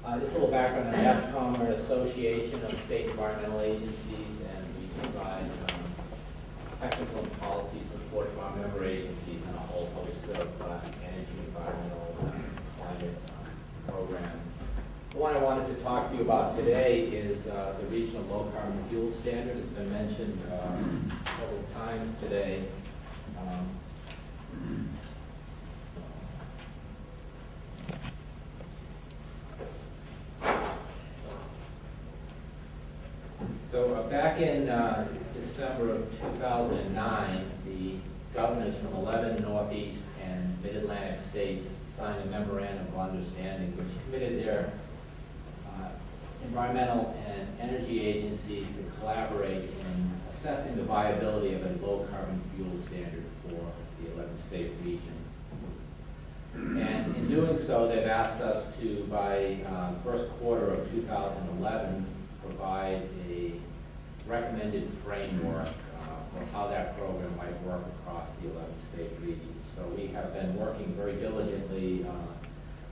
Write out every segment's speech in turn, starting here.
Just a little background on NESCAUM. We're an association of state environmental agencies, and we provide technical and policy support to our member agencies and a whole host of energy, environmental, climate programs. The one I wanted to talk to you about today is the regional low carbon fuel standard. It's been mentioned several times today. So back in December of 2009, the governors from 11 Northeast and Mid-Atlantic states signed a memorandum of understanding which committed their environmental and energy agencies to collaborate in assessing the viability of a low carbon fuel standard for the 11-state region. And in doing so, they've asked us to, by first quarter of 2011, provide a recommended framework for how that program might work across the 11-state region. So we have been working very diligently.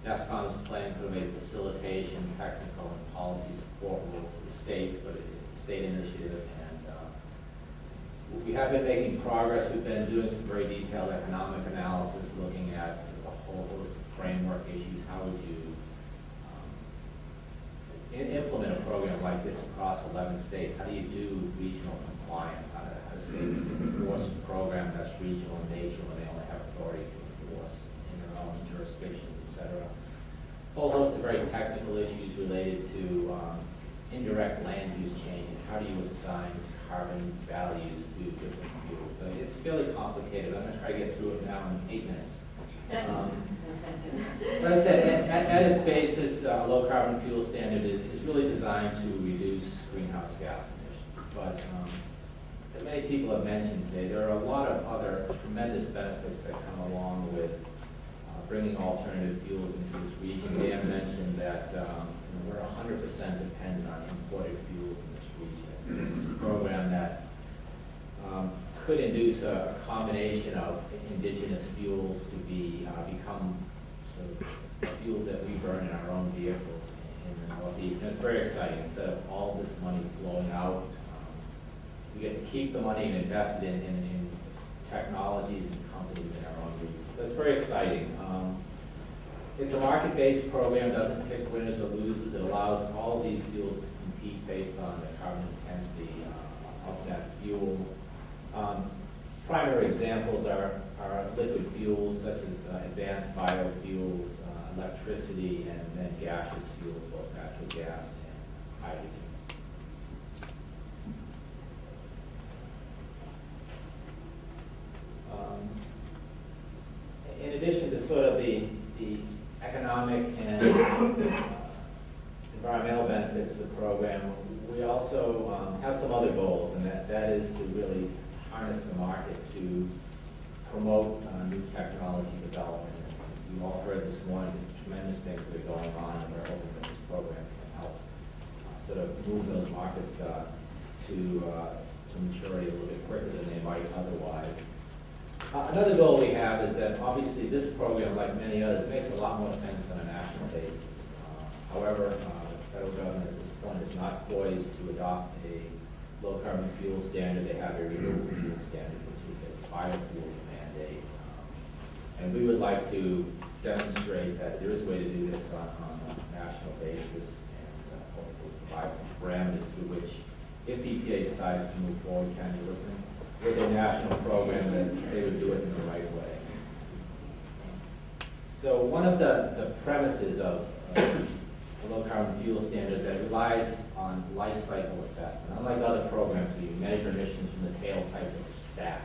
NESCAUM is playing sort of a facilitation, technical, and policy support role for the states, but it's a state initiative, and we have been making progress. We've been doing some very detailed economic analysis, looking at sort of a whole host of framework issues. How would you implement a program like this across 11 states? How do you do regional compliance? How do states enforce a program that's regional in nature when they only have authority to enforce in their own jurisdictions, et cetera? A whole host of very technical issues related to indirect land use change and how do you assign carbon values to different fuels. So it's fairly complicated. I'm going to try to get through it now in 8 minutes. Like I said, at its basis, low carbon fuel standard is really designed to reduce greenhouse gas emissions. But as many people have mentioned today, there are a lot of other tremendous benefits that come along with bringing alternative fuels into this region. Dan mentioned that we're 100% dependent on imported fuels in this region. This is a program that could induce a combination of indigenous fuels to become sort of fuels that we burn in our own vehicles in the Northeast. And it's very exciting. Instead of all this money flowing out, we get to keep the money and invest it in technologies and companies in our own region. So it's very exciting. It's a market-based program, doesn't pick winners or losers. It allows all of these fuels to compete based on the carbon intensity of that fuel. Primary examples are liquid fuels such as advanced biofuels, electricity, and then gaseous fuels, both natural gas and hydrogen. In addition to sort of the economic and environmental benefits of the program, we also have some other goals, and that is to really harness the market to promote new technology development. You all heard this morning just tremendous things that are going on, and we're hoping that this program can help sort of move those markets to maturity a little bit quicker than they might otherwise. Another goal we have is that obviously this program, like many others, makes a lot more sense on a national basis. However, the federal government at this point is not poised to adopt a low carbon fuel standard. They have a renewable fuel standard, which is a biofuel mandate. And we would like to demonstrate that there is a way to do this on a national basis and hopefully provide some parameters through which, if EPA decides to move forward, can you listen, with a national program, that they would do it in the right way. So one of the premises of the low carbon fuel standard is that it relies on life cycle assessment. Unlike other programs where you measure emissions from the tailpipe of the stack,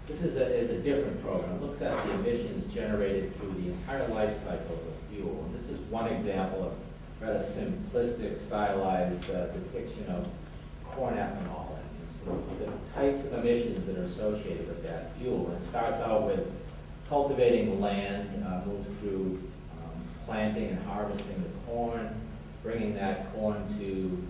this is a different program. It looks at the emissions generated through the entire life cycle of the fuel. And this is one example of a rather simplistic, stylized depiction of corn ethanol. The types of emissions that are associated with that fuel. And it starts out with cultivating the land, moves through planting and harvesting the corn, bringing that corn to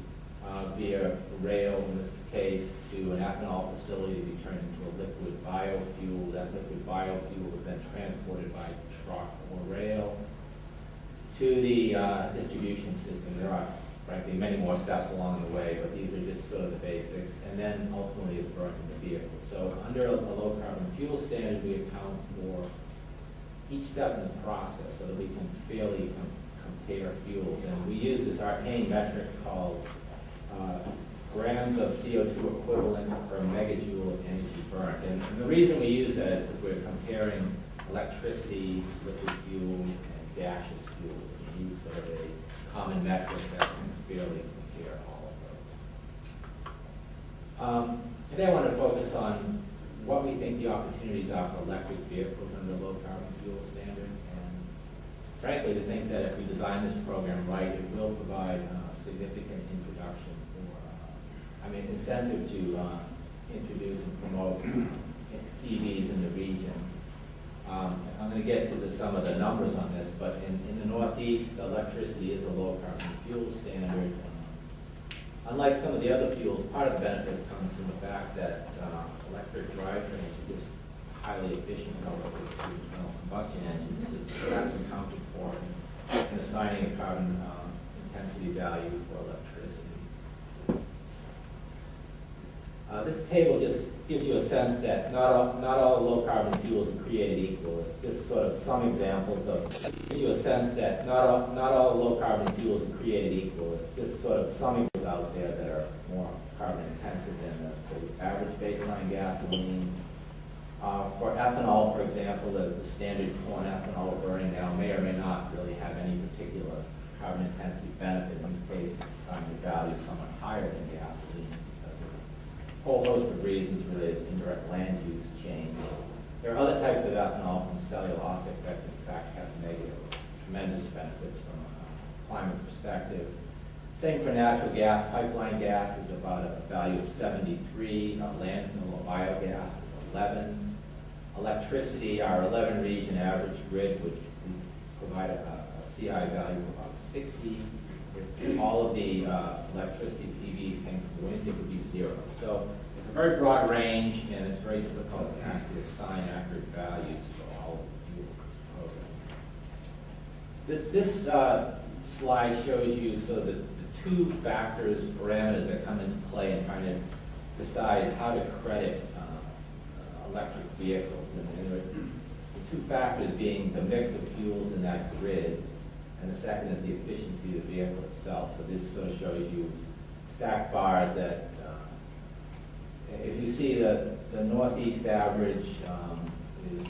via rail, in this case, to an ethanol facility to be turned into a liquid biofuel. That liquid biofuel is then transported by truck or rail to the distribution system. There are, frankly, many more steps along the way, but these are just sort of the basics. And then ultimately is burnt in the vehicle. So under a low carbon fuel standard, we account for each step in the process so that we can fairly compare fuels. And we use this arcane metric called grams of CO2 equivalent per megajoule of energy burnt. And the reason we use that is because we're comparing electricity, liquid fuels, and gaseous fuels. We use sort of a common metric that can fairly compare all of those. Today I want to focus on what we think the opportunities are for electric vehicles under the low carbon fuel standard. And frankly, to think that if we design this program right, it will provide significant introduction incentive to introduce and promote EVs in the region. I'm going to get to some of the numbers on this, but in the Northeast, electricity is a low carbon fuel standard. Unlike some of the other fuels, part of the benefits comes from the fact that electric drivetrains are just highly efficient relative to internal combustion engines. So that's accounted for in assigning a carbon intensity value for electricity. This table just gives you a sense that not all low carbon fuels are created equal. It's just sort of some examples of, gives you a sense that not all low carbon fuels are created equal. It's just sort of some fuels out there that are more carbon intensive than the average baseline gasoline. For ethanol, for example, the standard corn ethanol we're burning now may or may not really have any particular carbon intensity benefit. In this case, it's assigned a value somewhat higher than gasoline because of a whole host of reasons related to indirect land use change. There are other types of ethanol from cellulosic that in fact have tremendous benefits from a climate perspective. Same for natural gas. Pipeline gas is about a value of 73. Landfill or biogas is 11. Electricity, our 11 region average grid would provide a CI value of about 60. If all of the electricity PVs came from wind, it would be 0. So it's a very broad range, and it's very difficult to actually assign accurate values for all of the fuels in this program. This slide shows you sort of the two factors, parameters that come into play in trying to decide how to credit electric vehicles. And the two factors being the mix of fuels in that grid, and the second is the efficiency of the vehicle itself. So this sort of shows you stacked bars that, if you see the Northeast average is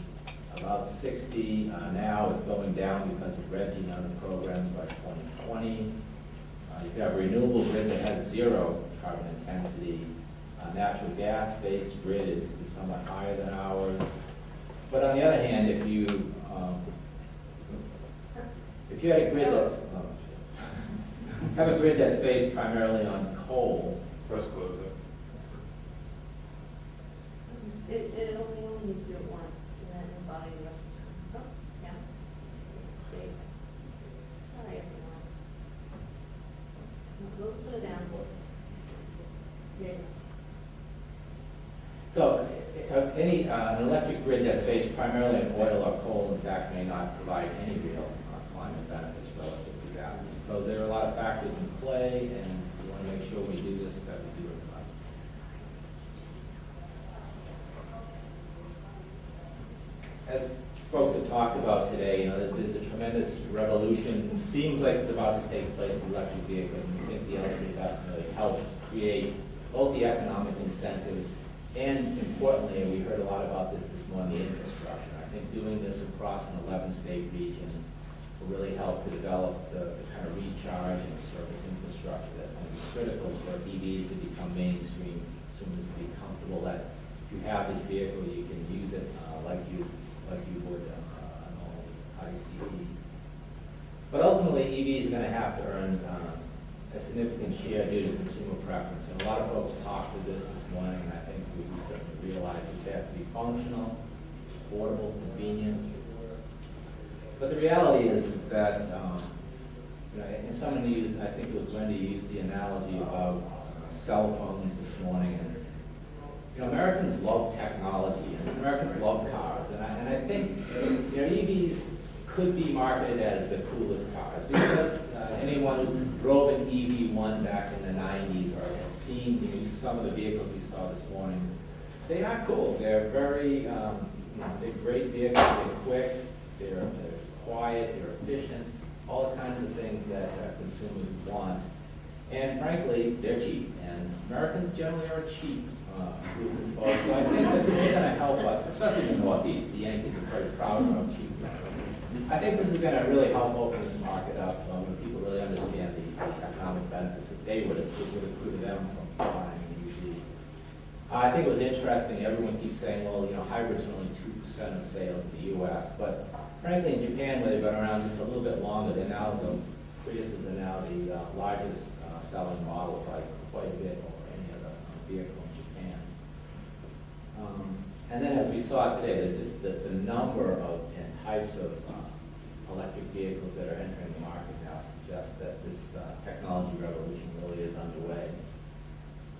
about 60. Now it's going down because of RGGI and other programs by 2020. You have a renewable grid that has 0 carbon intensity. Natural gas-based grid is somewhat higher than ours. But on the other hand, if you had a grid that's have a grid that's based primarily on coal. Press close it. It only do it once, and then the body will. Oh, yeah. See. Sorry, everyone. We'll put it down. There you go. So an electric grid that's based primarily on oil or coal, in fact, may not provide any real climate benefits relative to gasoline. So there are a lot of factors in play, and we want to make sure we do this, that we do it right. As folks have talked about today, there's a tremendous revolution. It seems like it's about to take place with electric vehicles, and we think the LCFS can really help create both the economic incentives and, importantly, and we heard a lot about this morning, the infrastructure. I think doing this across an 11-state region will really help to develop the kind of recharge and service infrastructure that's going to be critical for EVs to become mainstream. Consumers to be comfortable that if you have this vehicle, you can use it like you would an old ICE. But ultimately, EVs are going to have to earn a significant share due to consumer preference. And a lot of folks talked to this morning, and I think we certainly realize they have to be functional, affordable, convenient. But the reality is that, and someone used, I think it was Wendy used the analogy about cell phones this morning. And, Americans love technology, and Americans love cars. And I think, EVs could be marketed as the coolest cars, because anyone who drove an EV1 back in the 90s or has seen some of the vehicles we saw this morning, they are cool. They're very, they're great vehicles. They're quick. They're quiet. They're efficient. All the kinds of things that consumers want. And frankly, they're cheap. And Americans generally are cheap group of folks. So I think that this is going to help us, especially in the Northeast. The Yankees are very proud of how cheap. I think this is going to really help open this market up when people really understand the economic benefits that they would accrue to them from buying an EV. I think it was interesting. Everyone keeps saying, well, hybrids are only 2% of sales in the U.S., but frankly, in Japan, where they've been around just a little bit longer, they're now the Priuses are now the largest selling model by quite a bit over any other vehicle in Japan. And then, as we saw today, there's just the number of and types of electric vehicles that are entering the market now suggests that this technology revolution really is underway.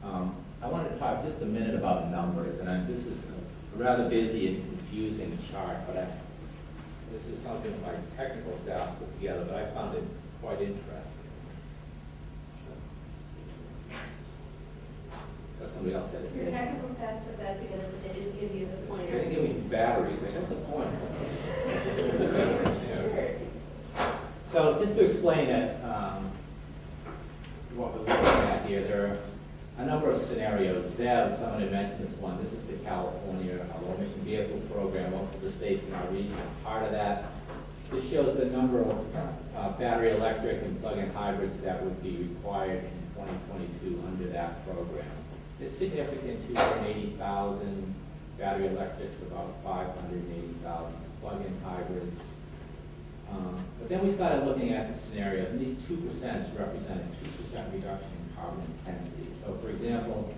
I wanted to talk just a minute about numbers, and this is a rather busy and confusing chart, but this is something my technical staff put together, but I found it quite interesting. So somebody else said it. Your technical staff put that together, but they didn't give you the They pointer. didn't give me batteries, they got the pointer. So just to explain that, what we're looking at here, there are a number of scenarios. ZEV, someone had mentioned this one. This is the California low-emission vehicle program. Most of the states in our region are part of that. This shows the number of battery electric and plug-in hybrids that would be required in 2022 under that program. It's significant, 280,000 battery electrics, about 580,000 plug-in hybrids. But then we started looking at the scenarios, and these 2% represent a 2% reduction in carbon intensity. So, for example,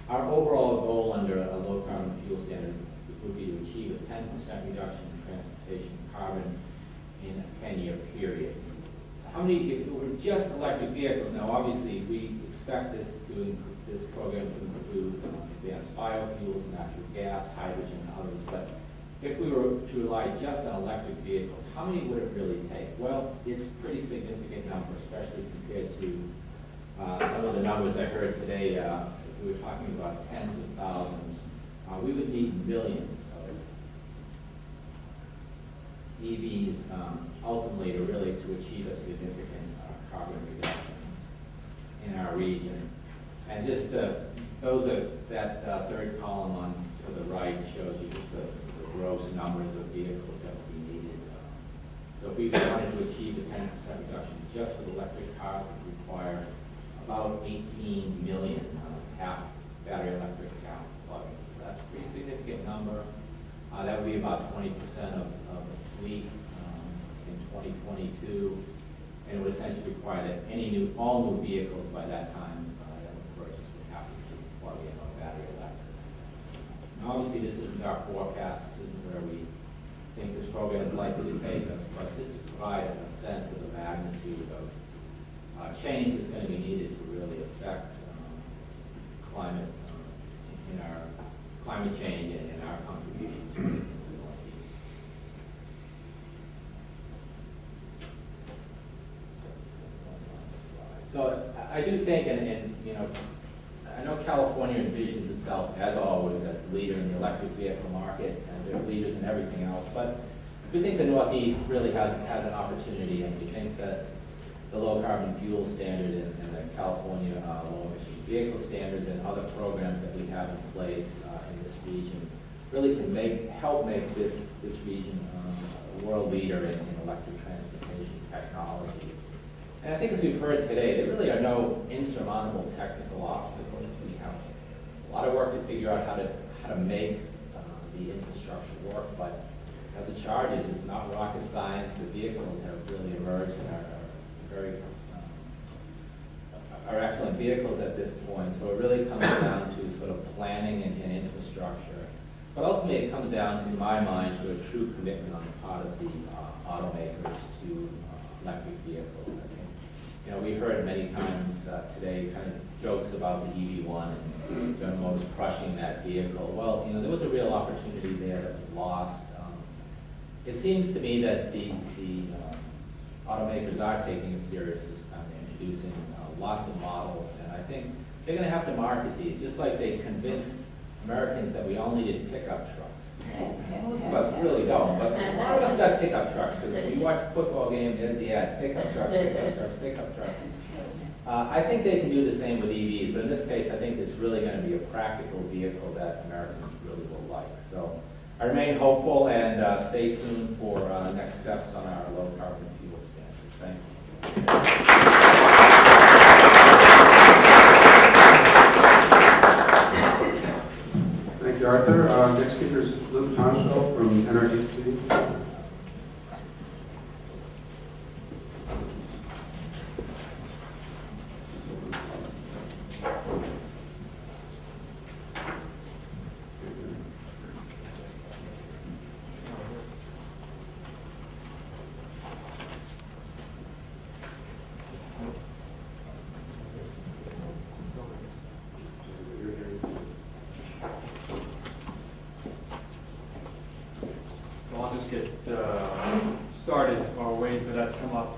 our overall goal under a low carbon fuel standard would be to achieve a 10% reduction in transportation carbon in a 10-year period. So how many, if it were just electric vehicles, now obviously we expect this program to include advanced biofuels, natural gas, hydrogen, and others, but if we were to rely just on electric vehicles, how many would it really take? Well, it's a pretty significant number, especially compared to some of the numbers I heard today. We were talking about tens of thousands. We would need millions of EVs ultimately to achieve a significant carbon reduction in our region. And just that third column on to the right shows you just the gross numbers of vehicles that would be needed. So if we wanted to achieve the 10% reduction just with electric cars, it would require about 18 million battery electric plug-ins. So that's a pretty significant number. That would be about 20% of the fleet in 2022, and it would essentially require that all new vehicles by that time that were purchased would have to be plug-in or battery electrics. Now, obviously, this isn't our forecast. This isn't where we think this program is likely to take us, but just to provide a sense of the magnitude of change that's going to be needed to really affect climate in our climate change and in our contribution to the Northeast. So I do think, and I know California envisions itself, as always, as the leader in the electric vehicle market, as they're leaders in everything else. But we think the Northeast really has an opportunity, and we think that the low carbon fuel standard and the California low emission vehicle standards and other programs that we have in place in this region really can help make this region a world leader in electric transportation technology. And I think as we've heard today, there really are no insurmountable technical obstacles. We have a lot of work to figure out how to make the infrastructure work, but the charge is it's not rocket science. The vehicles have really emerged and are excellent vehicles at this point. So it really comes down to sort of planning and infrastructure. But ultimately it comes down, to, in my mind, to a true commitment on the part of the automakers to electric vehicles. I think, we heard many times today kind of jokes about the EV1 and General Motors crushing that vehicle. Well, there was a real opportunity there that was lost. it seems to me that the automakers are taking it serious this time, introducing lots of models, and I think they're gonna have to market these, just like they convinced Americans that we all needed pickup trucks. Most of us really don't, but a lot of us got pickup trucks, because if you watch the football game, there's the ad, pickup trucks, pickup trucks, pickup trucks. I think they can do the same with EVs, but in this case, I think it's really gonna be a practical vehicle that Americans really will like. So I remain hopeful, and stay tuned for next steps on our low carbon fuel standard. Thank you. Thank you, Arthur. Next speaker is Luke Tonshell from NRDC. I'll just get started while we're waiting for that to come up.